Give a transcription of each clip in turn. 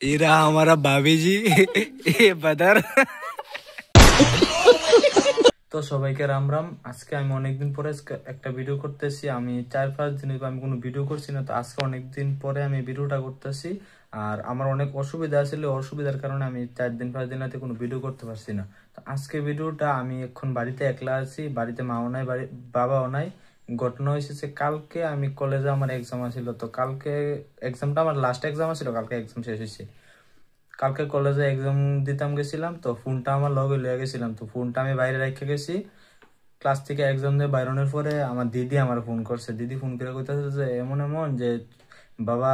ये रहा हमारा भाभी जी ये बदर। তো সবাইকে রাম রাম। আজকে আমি অনেকদিন পরে একটা ভিডিও করতেছি। আমি 4-5 দিন আমি কোনো ভিডিও করছি না, তো আজকে অনেকদিন পরে আমি ভিডিওটা করতেছি। আর আমার অনেক অসুবিধা ছিল, অসুবিধার কারণে আমি 4-5 দিন রাতে কোনো ভিডিও করতে পারছি না। তো আজকে ভিডিওটা আমি এখন বাড়িতে একলা আছি, বাড়িতে মাও নাই, বাবাও নাই। ঘটনা হয়েছে কালকে আমি কলেজে আমার এক্সাম ছিল, তো কালকে এক্সামটা আমার লাস্ট এক্সাম ছিল, কালকে এক্সাম শেষ হয়েছে। কালকে কলেজে এক্সাম দিতাম গেছিলাম, তো ফোনটা আমার লগে লয়ে গেছিলাম, তো ফোনটা আমি বাইরে রেখে গেছি। ক্লাস থেকে এক্সাম দিয়ে বাইরনের পরে আমার দিদি আমার ফোন করছে। দিদি ফোন করে কইতাছে যে এমন এমন যে বাবা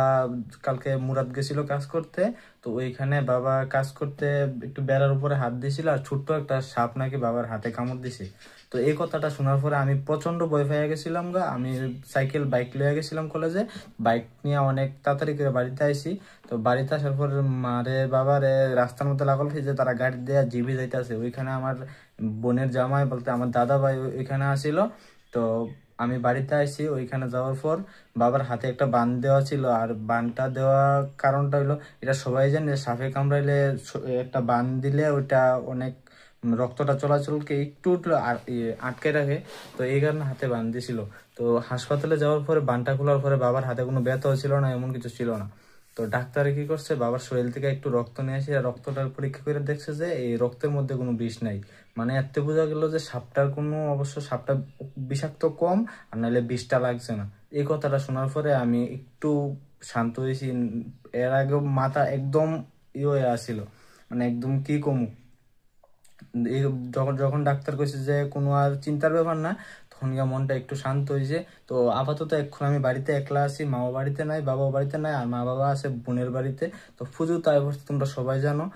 কালকে মুরাদ গেছিল কাজ করতে, তো ওইখানে বাবা কাজ করতে একটু বেড়ার উপরে হাত দিয়েছিল, আর ছোট্ট একটা সাপ নাকি বাবার হাতে কামড় দিছে। তো এই কথাটা শোনার পরে আমি প্রচন্ড ভয় পেয়ে গেছিলাম গা। আমি বাইক লয়ে গেছিলাম কলেজে, বাইক নিয়ে অনেক তাড়াতাড়ি করে বাড়িতে আইছি। তো বাড়িতে আসার পর মারে বাবারে রাস্তার মধ্যে লাগল যে তারা গাড়ি দিয়ে জিবি যাইতেছে। ওইখানে আমার বোনের জামাই বলতে আমার দাদা ভাই ওইখানে আসিল। তো আমি বাড়িতে আসি, ওইখানে যাওয়ার পর বাবার হাতে একটা বান দেওয়া ছিল, আর বানটা দেওয়া কারণটা হইলো এটা সবাই জানে সাপে কামড়াইলে একটা বান দিলে ওইটা অনেক রক্তটা চলাচলকে একটু আটকে রাখে, তো এই কারণে হাতে বান দিয়েছিল। তো হাসপাতালে যাওয়ার পরে বানটা খোলার পরে বাবার হাতে কোনো ব্যথাও ছিল না, এমন কিছু ছিল না। তো ডাক্তারে কি করছে, বাবার শরীর থেকে একটু রক্ত নিয়ে এসে রক্তটার পরীক্ষা করে দেখছে যে এই রক্তের মধ্যে কোনো বিষ নাই। মানে এতে বোঝা গেল যে সাপটার কোনো অবশ্য সাপটা বিষাক্ত কম, আর নাহলে বিষটা লাগছে না। এই কথাটা শোনার পরে আমি একটু শান্ত হয়েছি। এর আগে মাথা একদম হয়ে আসছিল, মানে একদম কি কমু। যখন যখন ডাক্তার কইছে যে কোনো আর চিন্তার ব্যাপার না, তখন গিয়ে মনটা একটু শান্ত হয়েছে। তো আপাতত এখন আমি বাড়িতে একলা আছি, মাও বাড়িতে নাই, বাবাও বাড়িতে নাই, আর মা বাবা আছে বোনের বাড়িতে। তো পুজো তাই তোমরা সবাই জানো।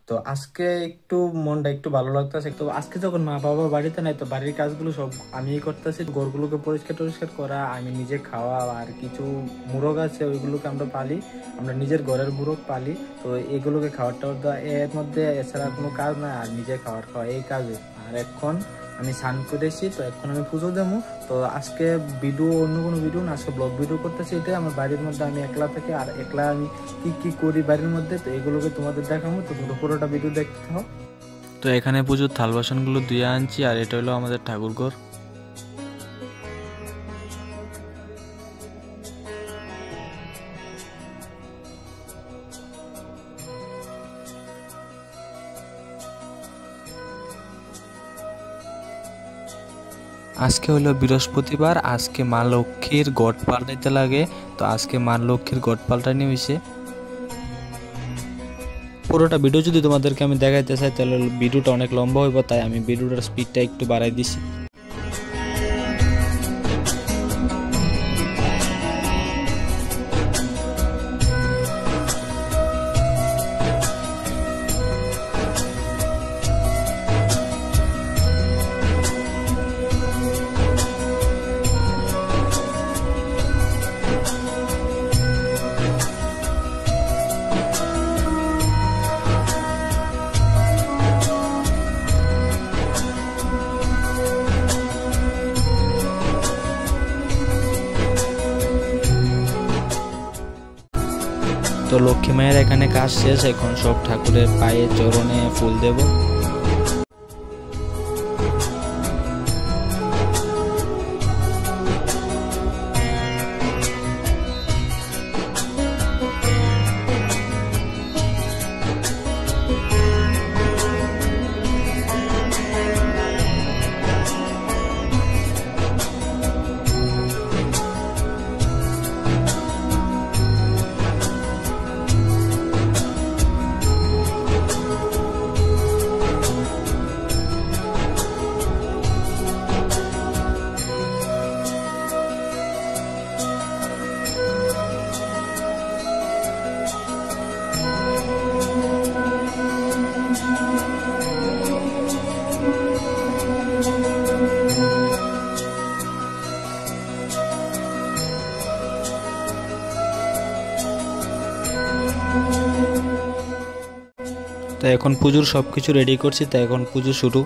তো আজকে একটু মনটা একটু ভালো লাগতেছে। তো আজকে যখন মা বাবা বাড়িতে নাই, তো বাড়ির কাজগুলো সব আমিই করতেছি। ঘরগুলোকে পরিষ্কার করা, আমি নিজে খাওয়া, আর কিছু মুরগ আছে ওইগুলোকে আমরা পালি, আমরা নিজের ঘরের মুরগ পালি। তো এগুলোকে খাবার টাবার দেওয়া, এর মধ্যে এছাড়া কোনো কাজ নাই, আর নিজে খাওয়া এই কাজে। আর এখন আমি স্নান করেছি, তো এখন আমি পুজো দেবো। তো আজকে ভিডিও অন্য কোনো ভিডিও না, আজকে ব্লগ ভিডিও করতেছি। এটাই আমার বাড়ির মধ্যে আমি একলা থাকি, আর একলা আমি কি কি করি বাড়ির মধ্যে, তো এগুলোকে তোমাদের দেখাবো। তো পুরোটা ভিডিও দেখতে হবে। তো এখানে পুজোর থাল বাসনগুলো ধুয়ে আনছি, আর এটা হলো আমাদের ঠাকুরঘর। আজকে হলো বৃহস্পতিবার, আজকে মা লক্ষ্মীর ঘট পাল্টাইতে লাগে। তো আজকে মা লক্ষ্মীর ঘট পাল্টানি হয়েছে। পুরোটা ভিডিও যদি তোমাদেরকে আমি দেখাইতে চাই তাহলে ভিডিওটা অনেক লম্বা হইব, তাই আমি ভিডিওটার স্পিডটা একটু বাড়াই দিছি। তো লক্ষ্মী মায়ের এখানে কাজ শেষ, এখন সব ঠাকুরের পায়ে চরণে ফুল দেব। তো এখন পুজোর সবকিছু রেডি করছি, তাই এখন পুজো শুরু।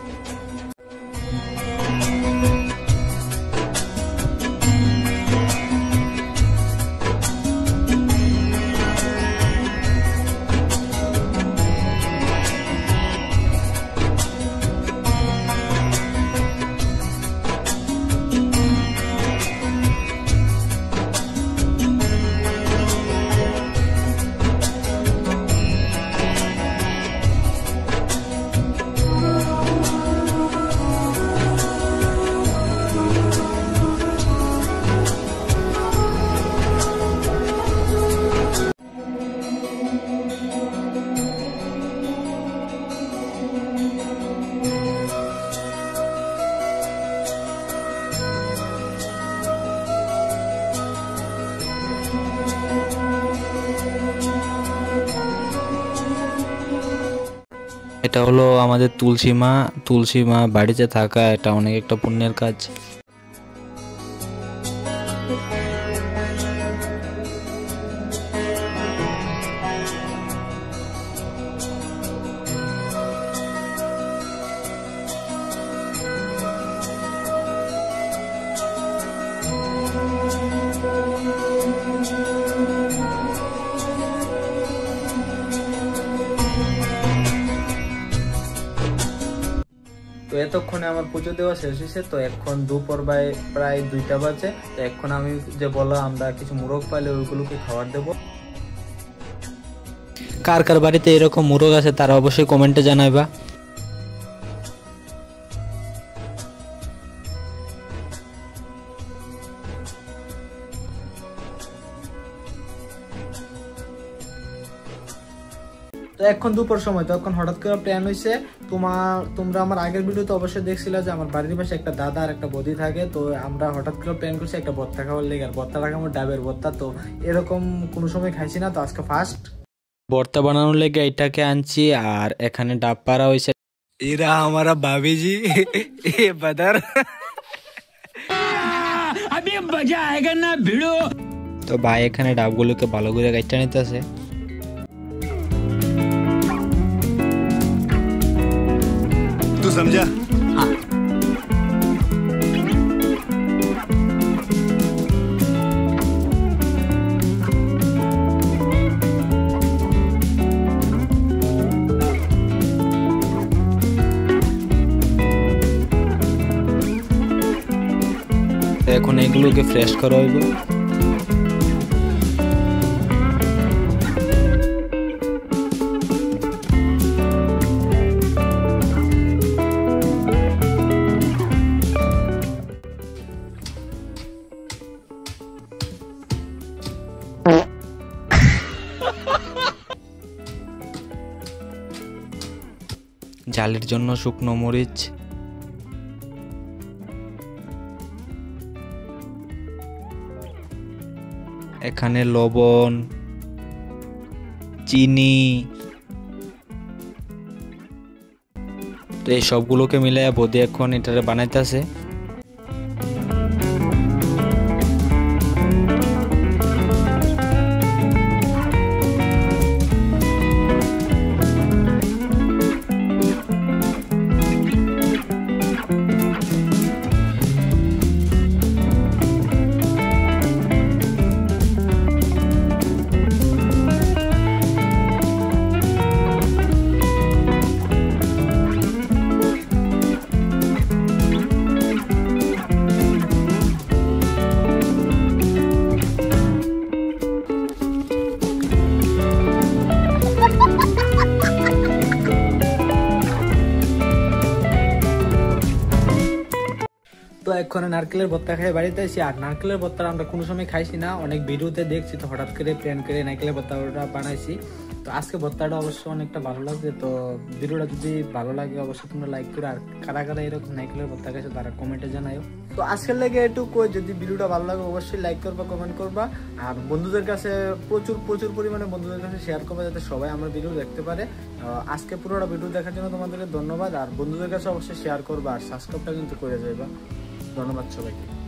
এটা হলো আমাদের তুলসী মা বাড়িতে থাকা, এটা অনেক একটা পুণ্যের কাজ। তো এতক্ষণে আমার পুজো দেওয়া শেষ হয়েছে। তো এখন দুপুর প্রায় 2টা বাজে। তো এখন আমি যে বললাম আমরা কিছু মোরগ পাইলে ওইগুলোকে খাবার দেবো। কার কার বাড়িতে এরকম মোরগ আছে তারা অবশ্যই কমেন্টে জানাইবা। তো এখন দুপুর সময়, তো এখন হঠাৎ করে প্ল্যান হয়েছে। তোমরা আমার আগের ভিডিওতে অবশ্যই দেখছিলে যে আমার বাড়ির পাশে একটা দাদা আর একটা বৌদি থাকে। তো আমরা হঠাৎ করে প্ল্যান করছি একটা ভর্তা খাওয়ার লেগে। আর ভর্তা আমার ডাবের ভর্তা, তো এরকম কোনো সময় খাইছি না, তো আজকে ফার্স্ট ভর্তা বানানোর লেগে এটাকে আনছি। আর এখানে ডাব পাড়া হয়েছে। এরা আমারা ভাবিজি বাদার আবে মজা আয়েগা না ভিড়ো। তো ভাই এখানে ডাবগুলোকে ভালো করে কাটতে নিতেছে। तू समझा? हाँ। এখন এগুলোকে ফ্রেশ করা হইব। ঝালের জন্য শুকনো মরিচ, এখানে লবণ, চিনি, তো এই সবগুলোকে মিলাইয়া বৌদি এখন এটারে বানাইতেছে। তো এখন নারকেলের ভর্তা খাই বাড়িতে এসে। আর নারকেলের ভর্তা আমরা কোনো সময় খাইছি না, অনেক ভিডিওতে দেখছি, তো হঠাৎ করে প্ল্যান করে নারকেলের ভর্তাটা বানাইছি। তো আজকে ভর্তাটা অবশ্য অনেকটা ভালো লাগছে। তো ভিডিওটা যদি ভালো লাগে অবশ্যই তোমরা লাইক করে, আর কারা কারা এরকম নারকেলের ভর্তা খাইছো তারা কমেন্টে জানাও। তো আজকের লেগে এটুকু, যদি ভিডিওটা ভালো লাগে অবশ্যই লাইক করবা, কমেন্ট করবা, আর বন্ধুদের কাছে প্রচুর পরিমাণে বন্ধুদের কাছে শেয়ার করবা, যাতে সবাই আমার ভিডিও দেখতে পারে। আজকে পুরোটা ভিডিও দেখার জন্য তোমাদেরকে ধন্যবাদ। আর বন্ধুদের কাছে অবশ্যই শেয়ার করবা, আর সাবস্ক্রাইবটা কিন্তু করে যাইবা। ধন্যবাদ সবাইকে।